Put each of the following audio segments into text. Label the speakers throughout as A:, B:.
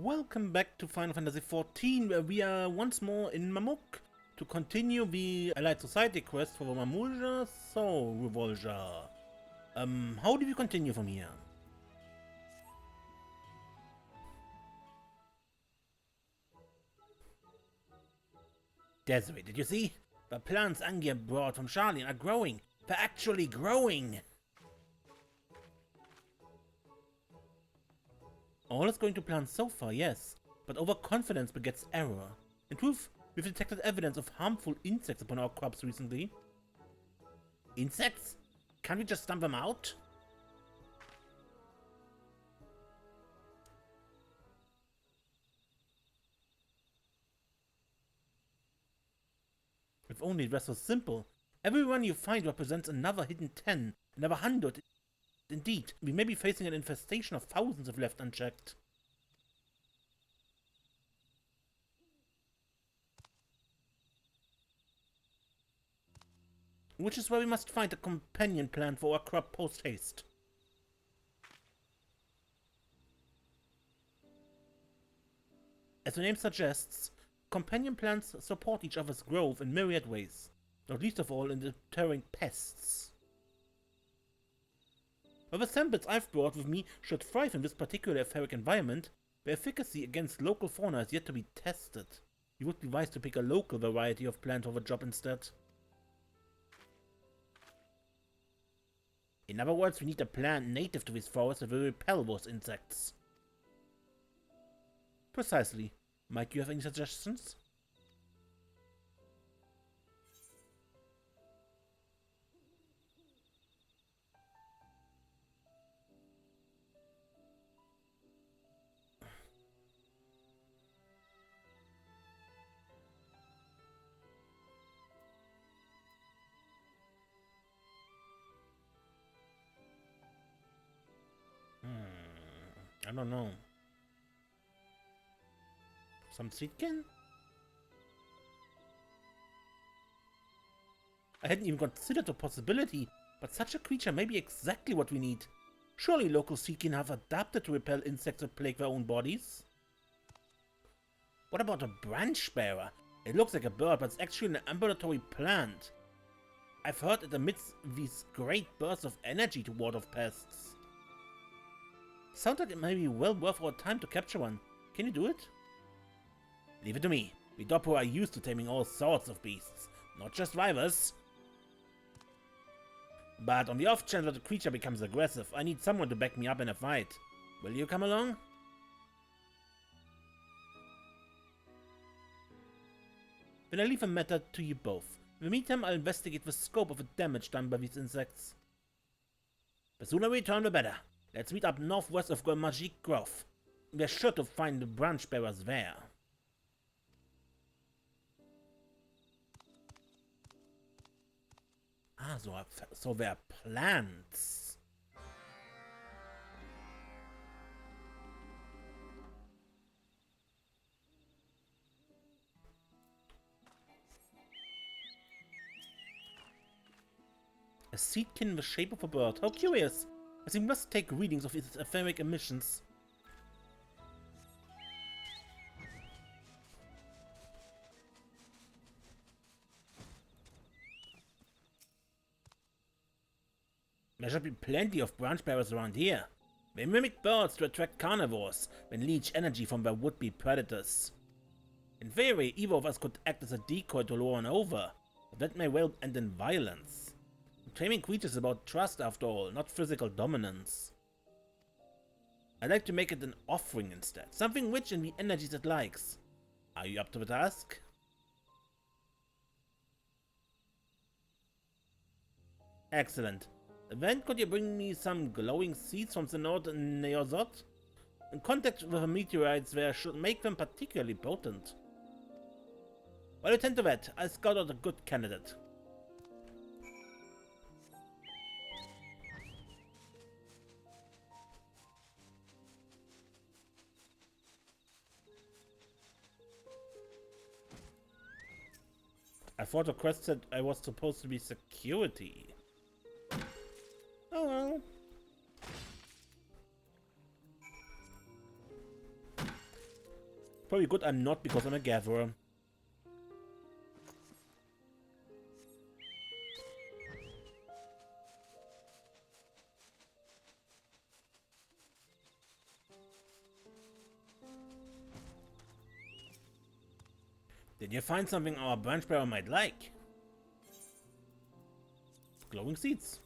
A: Welcome back to Final Fantasy XIV, where we are once more in Mamook to continue the Allied Society quest for the Mamool Soul Revolver. How do we continue from here? Desiree, did you see? The plants Angia brought from Sharlayan are growing. They're actually growing! All is going to plan so far, yes, but overconfidence begets error. In truth, we've detected evidence of harmful insects upon our crops recently. Insects? Can't we just stamp them out? If only it were so simple. Every one you find represents another hidden 10, another 100. Indeed, we may be facing an infestation of thousands if left unchecked. Which is why we must find a companion plant for our crop post-haste. As the name suggests, companion plants support each other's growth in myriad ways, not least of all in deterring pests. While the samples I've brought with me should thrive in this particular etheric environment, their efficacy against local fauna is yet to be tested. You would be wise to pick a local variety of plant for the job instead. In other words, we need a plant native to this forest that will repel those insects. Precisely. Mike, you have any suggestions? I don't know. Some seedkin? I hadn't even considered the possibility, but such a creature may be exactly what we need. Surely local seedkin have adapted to repel insects that plague their own bodies? What about a branch bearer? It looks like a bird, but it's actually an ambulatory plant. I've heard it emits these great bursts of energy to ward off pests. Sounds like it may be well worth our time to capture one. Can you do it? Leave it to me. We Doppler are used to taming all sorts of beasts, not just vipers. But on the off chance that the creature becomes aggressive, I need someone to back me up in a fight. Will you come along? Then I leave the matter to you both. In the meantime, I'll investigate the scope of the damage done by these insects. The sooner we return, the better. Let's meet up northwest of Magic Grove. We're sure to find the branch bearers there. Ah, so they're plants. A seedkin in the shape of a bird. How curious! As we must take readings of its etheric emissions. There should be plenty of branch bearers around here. They mimic birds to attract carnivores, then leech energy from their would-be predators. In theory, either of us could act as a decoy to lure one over, but that may well end in violence. Taming creatures is about trust after all, not physical dominance. I'd like to make it an offering instead, something rich in the energies it likes. Are you up to the task? Excellent. Then could you bring me some glowing seeds from the north Neozot? In contact with the meteorites there should make them particularly potent. While you tend to that, I'll scout out a good candidate. I thought the quest said I was supposed to be security. Oh well. Probably good I'm not because I'm a gatherer. Did you find something our branch bearer might like? Glowing seeds.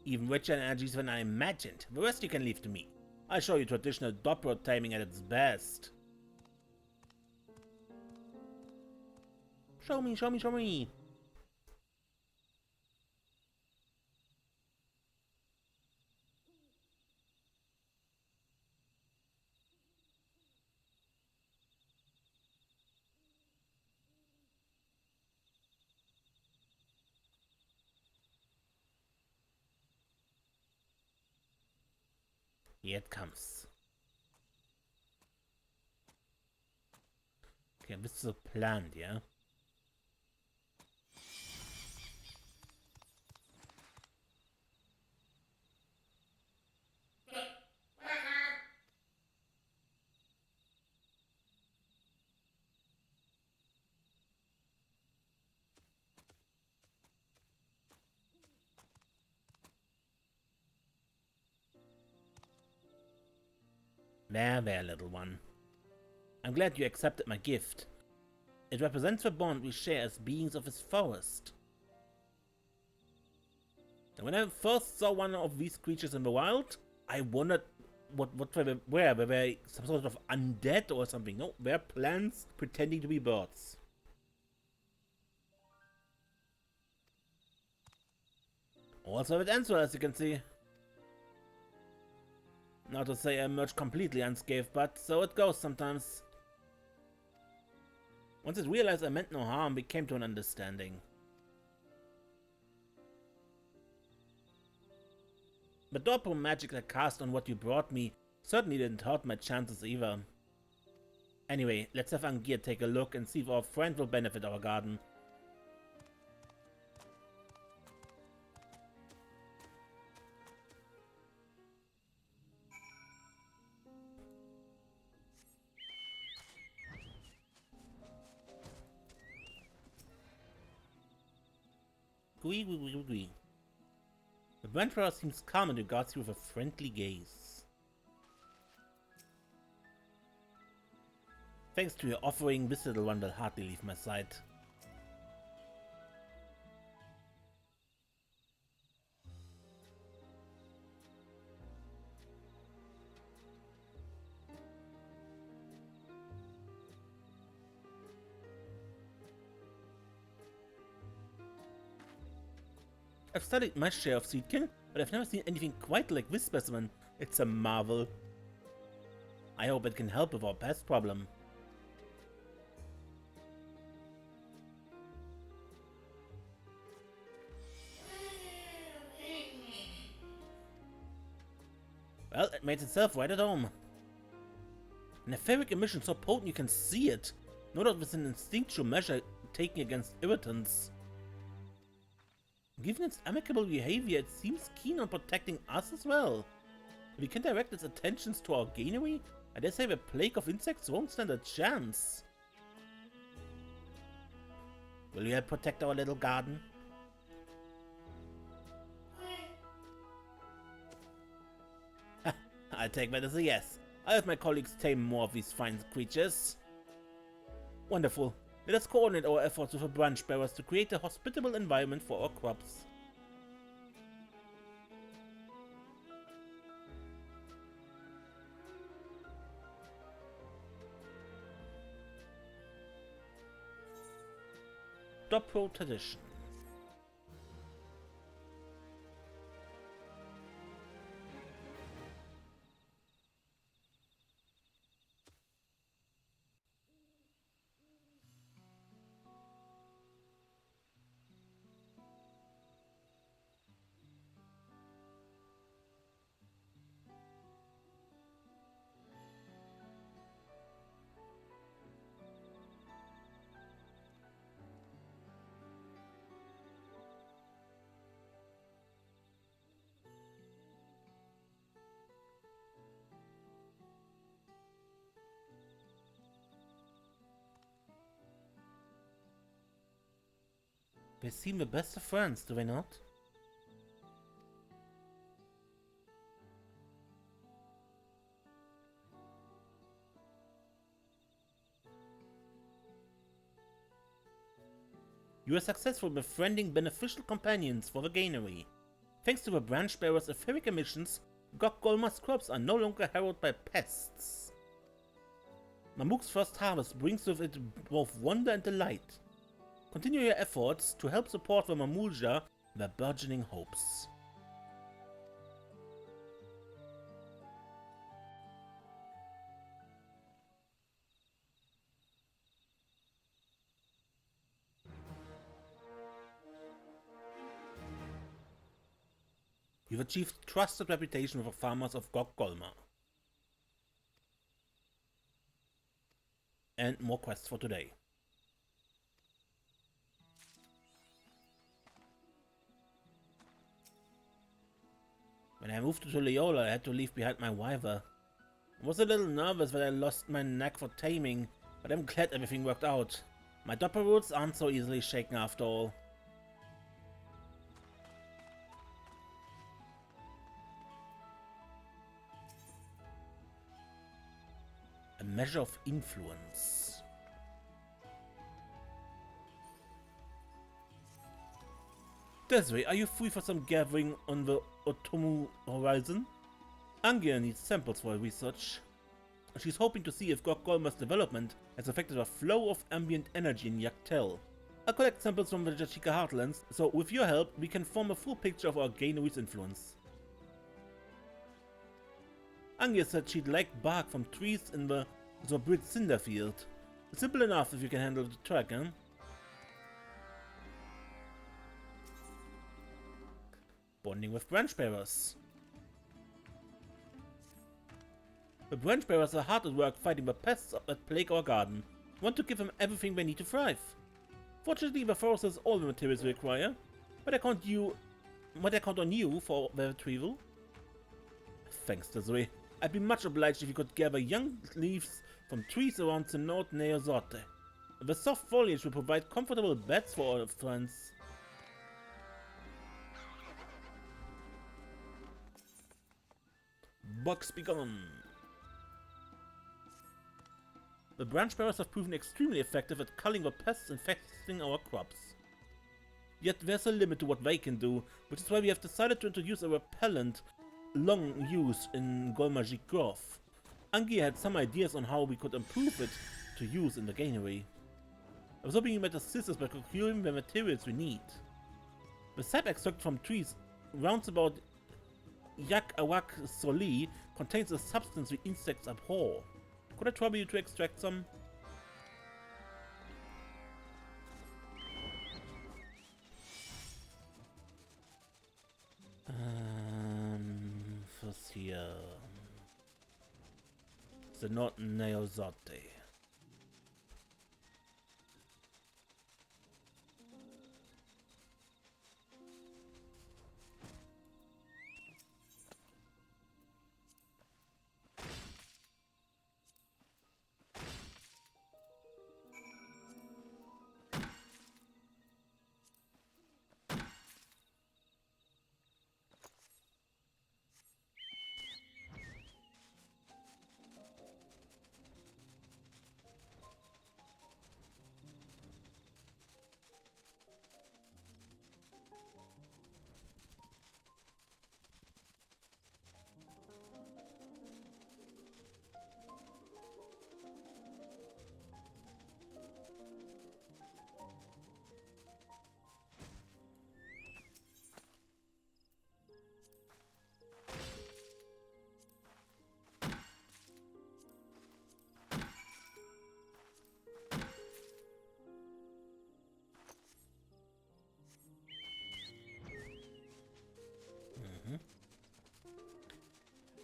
A: Even richer energies than I imagined. The rest you can leave to me. I'll show you traditional Doppler timing at its best. Show me, show me, show me. Here it comes. Okay, this is a plant, yeah? There, little one. I'm glad you accepted my gift. It represents the bond we share as beings of this forest. And when I first saw one of these creatures in the wild, I wondered what they were. Were they some sort of undead or something? No, they're plants pretending to be birds. Also with answer, as you can see. Not to say I emerged completely unscathed, but so it goes sometimes. Once it realized I meant no harm, we came to an understanding. The doppel magic I cast on what you brought me certainly didn't hurt my chances either. Anyway, let's have Angir take a look and see if our friend will benefit our garden. Gui. The adventurer seems calm and regards you with a friendly gaze. Thanks to your offering, this little one will hardly leave my sight. I've studied my share of seedkin, but I've never seen anything quite like this specimen. It's a marvel. I hope it can help with our pest problem. Well, it made itself right at home. An etheric emission so potent you can see it. No doubt with an instinctual measure taken against irritants. Given its amicable behavior, it seems keen on protecting us as well. If we can direct its attentions to our granary, I dare say the plague of insects won't stand a chance. Will you help protect our little garden? I take that as a yes. I'll have my colleagues tame more of these fine creatures. Wonderful. Let us coordinate our efforts with the branch bearers to create a hospitable environment for our crops. Doppel tradition. They seem the best of friends, do they not? You are successful befriending beneficial companions for the Gainery. Thanks to the branch bearer's etheric emissions, Golma's crops are no longer harrowed by pests. Mamook's first harvest brings with it both wonder and delight. Continue your efforts to help support the Mamoolja in their burgeoning hopes. You've achieved trusted reputation with the farmers of Golma. And more quests for today. When I moved to Leola, I had to leave behind my wyver. I was a little nervous that I lost my knack for taming, but I'm glad everything worked out. My doppelroots aren't so easily shaken after all. A measure of influence. Desiree, are you free for some gathering on the Otomu horizon? Angia needs samples for her research. She's hoping to see if Golma's development has affected the flow of ambient energy in Yaktel. I'll collect samples from the Ja Tiika Heartlands, so with your help, we can form a full picture of our Gainery's influence. Angia said she'd like bark from trees in the Zobrit Cinder Field. Simple enough if you can handle the track, huh? Bonding with branch bearers. The branch bearers are hard at work fighting the pests that plague our garden. Want to give them everything they need to thrive. Fortunately, the forest has all the materials we require, but I count on you for their retrieval. Thanks, Desiree. I'd be much obliged if you could gather young leaves from trees around the North A.Society. The soft foliage will provide comfortable beds for our friends. Bugs be gone. The branch bearers have proven extremely effective at culling the pests infesting our crops. Yet there's a limit to what they can do, which is why we have decided to introduce a repellent long used in Golmagic Grove. Angie had some ideas on how we could improve it to use in the Gainery. I was hoping you might assist us by procuring the materials we need. The sap extract from trees roundabout Yak-Awak Soli contains a substance we insects abhor. Could I trouble you to extract some? Was hier? The North A.Society.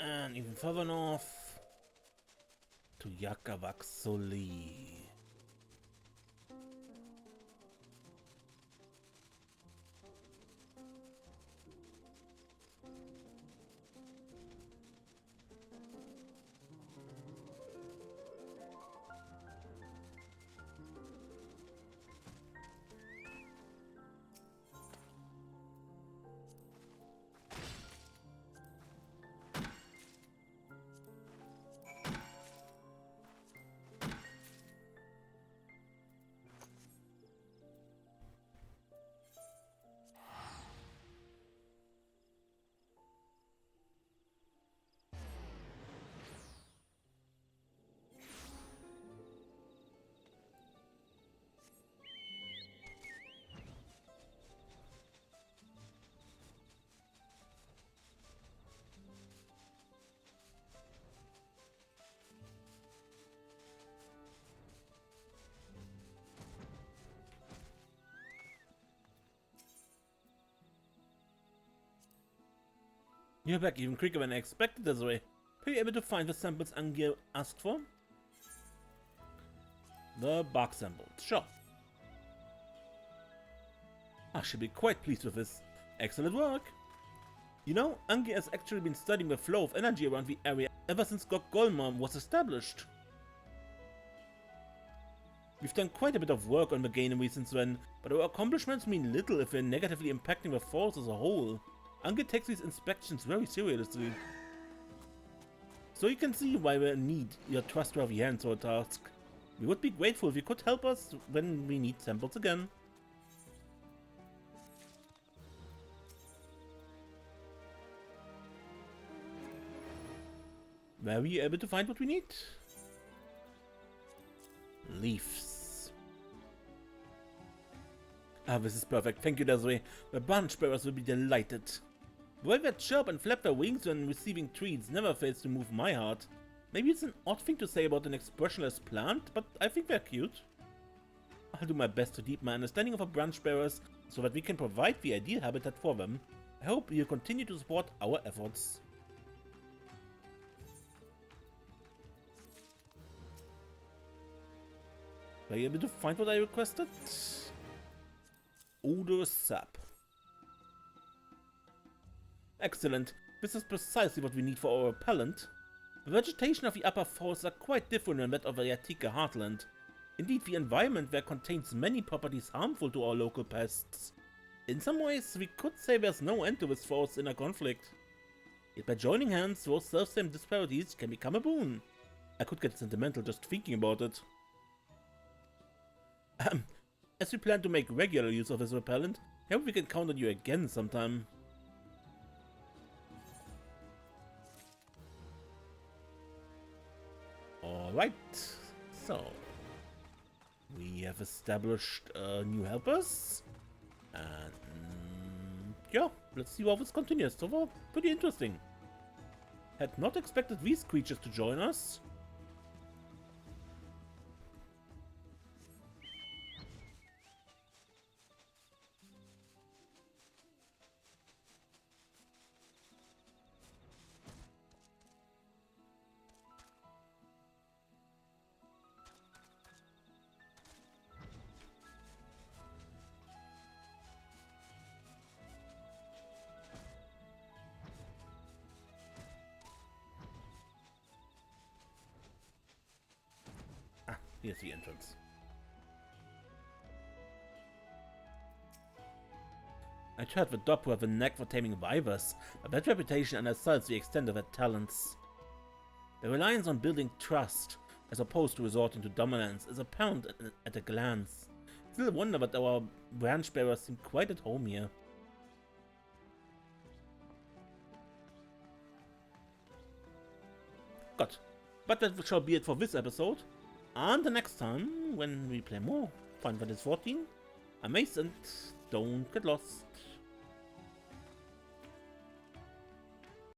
A: And even further north to Yak-Awak Soli. You're back even quicker than I expected this way. Were you able to find the samples Angie asked for? The bark samples, sure. I should be quite pleased with this. Excellent work. You know, Angie has actually been studying the flow of energy around the area ever since Golma was established. We've done quite a bit of work on the Gainery since then, but our accomplishments mean little if they're negatively impacting the force as a whole. Angie takes these inspections very seriously. So you can see why we need your trustworthy hands for a task. We would be grateful if you could help us when we need samples again. Were we able to find what we need? Leaves. Ah, this is perfect. Thank you, Desiree. The branch bearers will be delighted. The way that chirp and flap their wings when receiving treats never fails to move my heart. Maybe it's an odd thing to say about an expressionless plant, but I think they're cute. I'll do my best to deepen my understanding of our branch bearers so that we can provide the ideal habitat for them. I hope you'll continue to support our efforts. Were you able to find what I requested? Odorous sap. Excellent. This is precisely what we need for our repellent. The vegetation of the upper forests are quite different than that of the Ja Tiika Heartland. Indeed, the environment there contains many properties harmful to our local pests. In some ways, we could say there's no end to this forest's inner conflict. Yet by joining hands, those self-same disparities can become a boon. I could get sentimental just thinking about it. As we plan to make regular use of this repellent, I hope we can count on you again sometime. Alright, so we have established new helpers, and yeah, let's see how this continues. So far, pretty interesting. Had not expected these creatures to join us. Here's the entrance. I'd heard the Doppler have a knack for taming vipers, but that reputation undersells the extent of their talents. The reliance on building trust, as opposed to resorting to dominance, is apparent at a glance. Still wonder that our branch bearers seem quite at home here. Good. But that shall be it for this episode. And the next time, when we play more Final Fantasy XIV, I'm Mace and don't get lost.